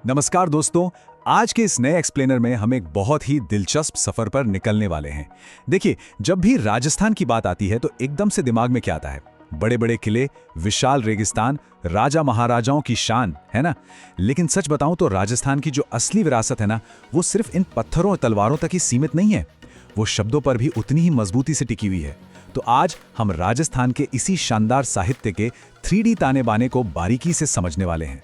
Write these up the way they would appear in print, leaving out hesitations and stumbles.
नमस्कार दोस्तों। आज के इस नए एक्सप्लेनर में हम एक बहुत ही दिलचस्प सफर पर निकलने वाले हैं। देखिए, जब भी राजस्थान की बात आती है तो एकदम से दिमाग में क्या आता है? बड़े बड़े किले, विशाल रेगिस्तान, राजा महाराजाओं की शान, है ना? लेकिन सच बताऊं तो राजस्थान की जो असली विरासत है ना, वो सिर्फ इन पत्थरों और तलवारों तक ही सीमित नहीं है। वो शब्दों पर भी उतनी ही मजबूती से टिकी हुई है। तो आज हम राजस्थान के इसी शानदार साहित्य के 3D ताने बाने को बारीकी से समझने वाले हैं।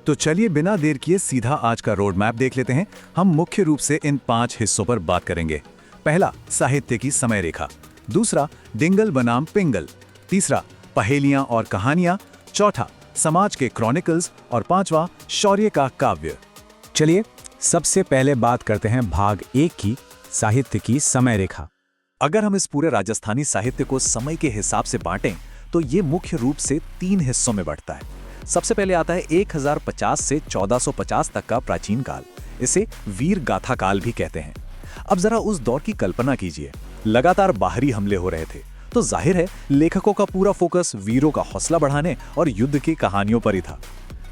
तो चलिए बिना देर किए सीधा आज का रोड मैप देख लेते हैं। हम मुख्य रूप से इन 5 हिस्सों पर बात करेंगे। पहला, साहित्य की समय रेखा। दूसरा, डिंगल बनाम पिंगल। तीसरा, पहेलियां और कहानियां। चौथा, समाज के क्रॉनिकल्स। और पांचवा, शौर्य का काव्य। चलिए सबसे पहले बात करते हैं भाग 1 की, साहित्य की समय रेखा। अगर हम इस पूरे राजस्थानी साहित्य को समय के हिसाब से बांटें तो ये मुख्य रूप से 3 हिस्सों में बढ़ता है। सबसे पहले आता है 1050 से 1450 तक का प्राचीन काल। इसे वीर गाथा काल भी कहते हैं। अब जरा उस दौर की कल्पना कीजिए। लगातार बाहरी हमले हो रहे थे, तो जाहिर है लेखकों का पूरा फोकस वीरों का हौसला बढ़ाने और युद्ध की कहानियों पर ही था।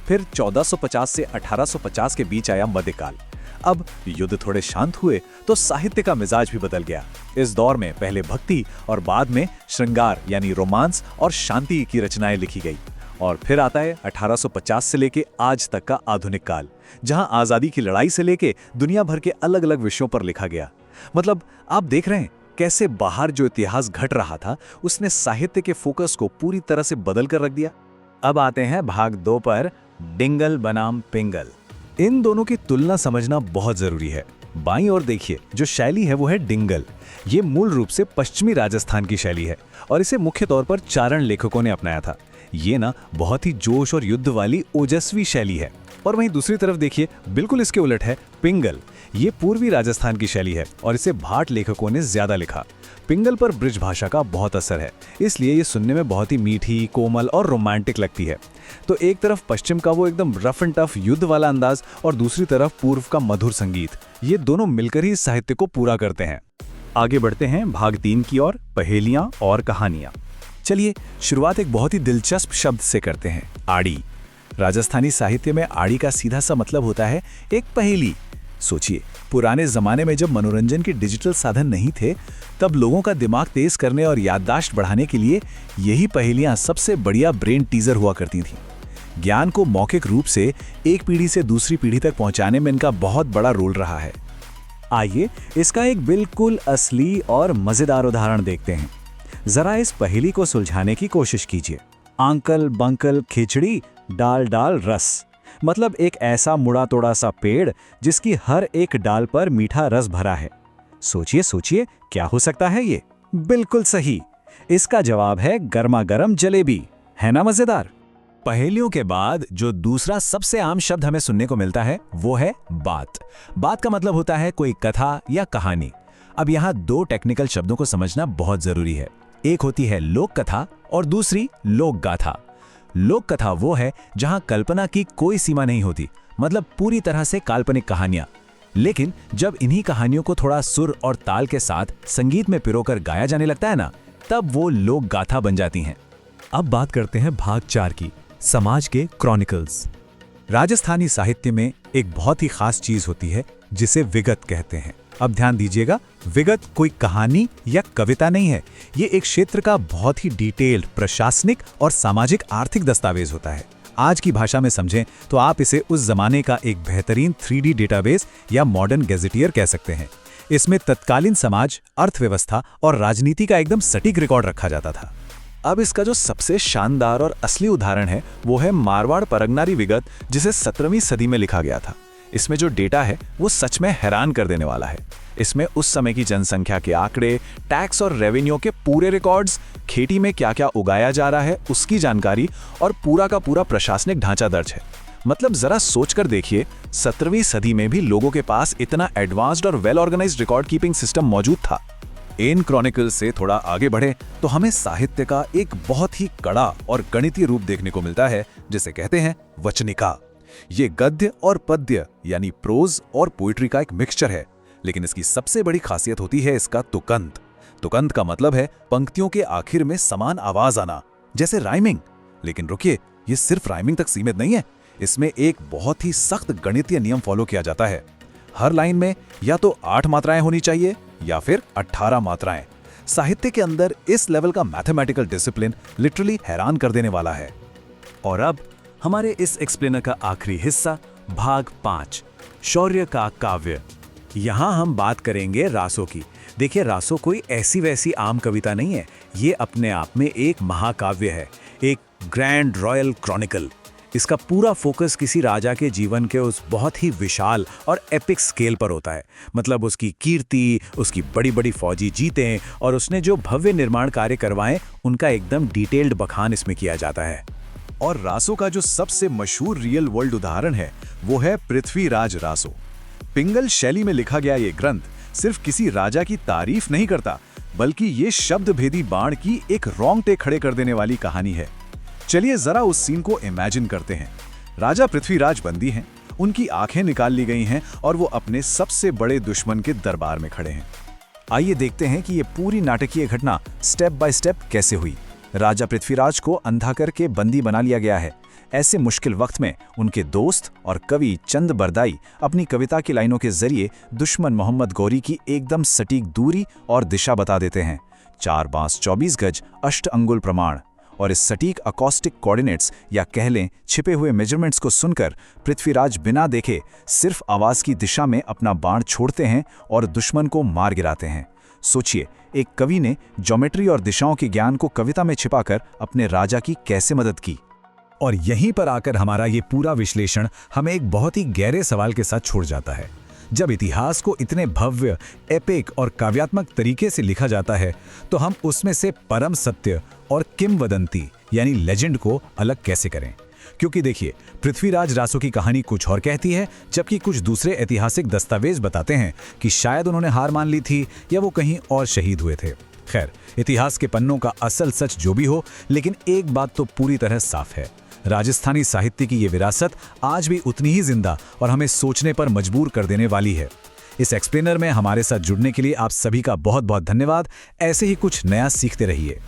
फिर 1450 से 1850 के बीच आया मध्यकाल। अब युद्ध थोड़े शांत हुए तो साहित्य का मिजाज भी बदल गया। इस दौर में पहले भक्ति और बाद में श्रृंगार यानी रोमांस और शांति की रचनाएं लिखी गई। और फिर आता है 1850 से लेके आज तक का आधुनिक काल, जहां आजादी की लड़ाई से लेके दुनिया भर के अलग अलग विषयों पर लिखा गया। मतलब आप देख रहे हैं कैसे बाहर जो इतिहास घट रहा था उसने साहित्य के फोकस को पूरी तरह से बदल कर रख दिया। अब आते हैं भाग 2 पर, डिंगल बनाम पिंगल। इन दोनों की तुलना समझना बहुत जरूरी है। बाईं ओर देखिए, जो शैली है वो है डिंगल। ये मूल रूप से पश्चिमी राजस्थान की शैली है और इसे मुख्य तौर पर चारण लेखकों ने अपनाया था। ये ना बहुत ही जोश और युद्ध वाली ओजस्वी शैली है। और वहीं दूसरी तरफ देखिए, बिल्कुल इसके उलट है पिंगल। ये पूर्वी राजस्थान की शैली है और इसे भाट लेखकों ने ज्यादा लिखा। पिंगल पर ब्रिज भाषा का बहुत असर है, इसलिए ये सुनने में बहुत ही मीठी, कोमल और रोमांटिक लगती है। तो एक तरफ पश्चिम का वो एकदम रफ एंड टफ युद्ध वाला अंदाज और दूसरी तरफ पूर्व का मधुर संगीत, ये दोनों मिलकर ही इस साहित्य को पूरा करते हैं। आगे बढ़ते हैं भाग 3 की ओर, पहेलियां और कहानियां। चलिए शुरुआत एक बहुत ही दिलचस्प शब्द से करते हैं, आड़ी। राजस्थानी साहित्य में आड़ी का सीधा सा मतलब होता है एक पहेली। सोचिए, पुराने जमाने में जब मनोरंजन के डिजिटल साधन नहीं थे, तब लोगों का दिमाग तेज करने और याददाश्त बढ़ाने के लिए यही पहेलियां सबसे बढ़िया ब्रेन टीजर हुआ करती थीं। ज्ञान को मौखिक रूप से एक पीढ़ी से दूसरी पीढ़ी तक पहुंचाने में इनका बहुत बड़ा रोल रहा है। आइए इसका एक बिल्कुल असली और मजेदार उदाहरण देखते हैं। जरा इस पहेली को सुलझाने की कोशिश कीजिए। अंकल बंकल खिचड़ी, डाल डाल रस। मतलब एक ऐसा मुड़ा तोड़ा सा पेड़ जिसकी हर एक डाल पर मीठा रस भरा है। सोचिए सोचिए, क्या हो सकता है ये? बिल्कुल सही, इसका जवाब है गर्मा गर्म जलेबी। है ना मजेदार? पहेलियों के बाद जो दूसरा सबसे आम शब्द हमें सुनने को मिलता है वो है बात। बात का मतलब होता है कोई कथा या कहानी। अब यहाँ 2 टेक्निकल शब्दों को समझना बहुत जरूरी है। एक होती है लोक कथा और दूसरी लोक गाथा। लोक कथा वो है जहां कल्पना की कोई सीमा नहीं होती, मतलब पूरी तरह से काल्पनिक कहानियां। लेकिन जब इन्हीं कहानियों को थोड़ा सुर और ताल के साथ संगीत में पिरोकर गाया जाने लगता है ना, तब वो लोक गाथा बन जाती हैं। अब बात करते हैं भाग 4 की, समाज के क्रॉनिकल्स। राजस्थानी साहित्य में एक बहुत ही खास चीज होती है जिसे विगत कहते हैं। अब ध्यान दीजिएगा, विगत कोई कहानी या कविता नहीं है। ये एक क्षेत्र का बहुत ही डिटेल्ड प्रशासनिक और सामाजिक आर्थिक दस्तावेज होता है। आज की भाषा में समझें तो आप इसे उस जमाने का एक बेहतरीन 3D डेटाबेस या मॉडर्न गैजेटियर कह सकते हैं। इसमें तत्कालीन समाज, अर्थव्यवस्था और राजनीति का एकदम सटीक रिकॉर्ड रखा जाता था। अब इसका जो सबसे शानदार और असली उदाहरण है वो है मारवाड़ परगनारी विगत, जिसे 17वीं सदी में लिखा गया था। इसमें जो डेटा है वो सच में हैरान कर देने वाला है। इसमें उस समय की जनसंख्या के आंकड़े, टैक्स और रेवेन्यू के पूरे रिकॉर्ड्स, खेती में क्या क्या उगाया जा रहा है उसकी जानकारी और पूरा का पूरा प्रशासनिक ढांचा दर्ज है। मतलब जरा सोचकर देखिए, 17वीं सदी में भी लोगों के पास इतना एडवांस्ड और well organised record keeping system मौजूद था। इन क्रॉनिकल से थोड़ा आगे बढ़े तो हमें साहित्य का एक बहुत ही कड़ा और गणितीय रूप देखने को मिलता है, जिसे कहते हैं वचनिका। ये गद्य और पद्य यानी प्रोज और पोइट्री का एक मिक्सचर है, लेकिन इसकी सबसे बड़ी खासियत होती है इसका तुकंत। तुकंत का मतलब है पंक्तियों के आखिर में समान आवाज आना, जैसे राइमिंग। लेकिन रुकिए, ये सिर्फ राइमिंग तक सीमित नहीं है। इसमें एक बहुत ही सख्त गणितीय नियम फॉलो किया जाता है। हर लाइन में या तो 8 मात्राएं होनी चाहिए या फिर 18 मात्राएं। साहित्य के अंदर इस लेवल का मैथमेटिकल डिसिप्लिन लिटरली हैरान कर देने वाला है। और अब हमारे इस एक्सप्लेनर का आखिरी हिस्सा, भाग 5, शौर्य का काव्य। यहाँ हम बात करेंगे रासों की। देखिए, रासो कोई ऐसी वैसी आम कविता नहीं है, ये अपने आप में एक महाकाव्य है, एक ग्रैंड रॉयल क्रॉनिकल। इसका पूरा फोकस किसी राजा के जीवन के उस बहुत ही विशाल और एपिक स्केल पर होता है। मतलब उसकी कीर्ति, उसकी बड़ी बड़ी फौजी जीतें और उसने जो भव्य निर्माण कार्य करवाएं, उनका एकदम डिटेल्ड बखान इसमें किया जाता है। और रासो का जो सबसे मशहूर रियल वर्ल्ड उदाहरण है वो है पृथ्वीराज रासो। पिंगल शैली में लिखा गया ये ग्रंथ सिर्फ किसी राजा की तारीफ नहीं करता, बल्कि ये शब्दभेदी बाण की एक रोंगटे खड़े कर देने वाली कहानी है। चलिए जरा उस सीन को इमेजिन करते हैं। राजा पृथ्वीराज बंदी हैं, उनकी आंखें निकाल ली गई हैं और वो अपने सबसे बड़े दुश्मन के दरबार में खड़े हैं। आइए देखते हैं कि ये पूरी नाटकीय घटना स्टेप बाय स्टेप कैसे हुई। राजा पृथ्वीराज को अंधा करके बंदी बना लिया गया है। ऐसे मुश्किल वक्त में उनके दोस्त और कवि चंद बरदाई अपनी कविता की लाइनों के जरिए दुश्मन मोहम्मद गौरी की एकदम सटीक दूरी और दिशा बता देते हैं। 4 बांस 24 गज 8 अंगुल प्रमाण। और इस सटीक अकॉस्टिक कोऑर्डिनेट्स या कह लें छिपे हुए मेजरमेंट्स को सुनकर पृथ्वीराज बिना देखे सिर्फ आवाज की दिशा में अपना बाण छोड़ते हैं और दुश्मन को मार गिराते हैं। सोचिए, एक कवि ने ज्योमेट्री और दिशाओं के ज्ञान को कविता में छिपाकर अपने राजा की कैसे मदद की। और यहीं पर आकर हमारा ये पूरा विश्लेषण हमें एक बहुत ही गहरे सवाल के साथ छोड़ जाता है। जब इतिहास को इतने भव्य, एपिक और काव्यात्मक तरीके से लिखा जाता है, तो हम उसमें से परम सत्य और किंवदंती यानी लेजेंड को अलग कैसे करें। क्योंकि देखिए, पृथ्वीराज रासो की कहानी कुछ और कहती है, जबकि कुछ दूसरे ऐतिहासिक दस्तावेज बताते हैं कि शायद उन्होंने हार मान ली थी या वो कहीं और शहीद हुए थे। खैर, इतिहास के पन्नों का असल सच जो भी हो, लेकिन एक बात तो पूरी तरह साफ है, राजस्थानी साहित्य की ये विरासत आज भी उतनी ही जिंदा और हमें सोचने पर मजबूर कर देने वाली है। इस एक्सप्लेनर में हमारे साथ जुड़ने के लिए आप सभी का बहुत बहुत धन्यवाद। ऐसे ही कुछ नया सीखते रहिए।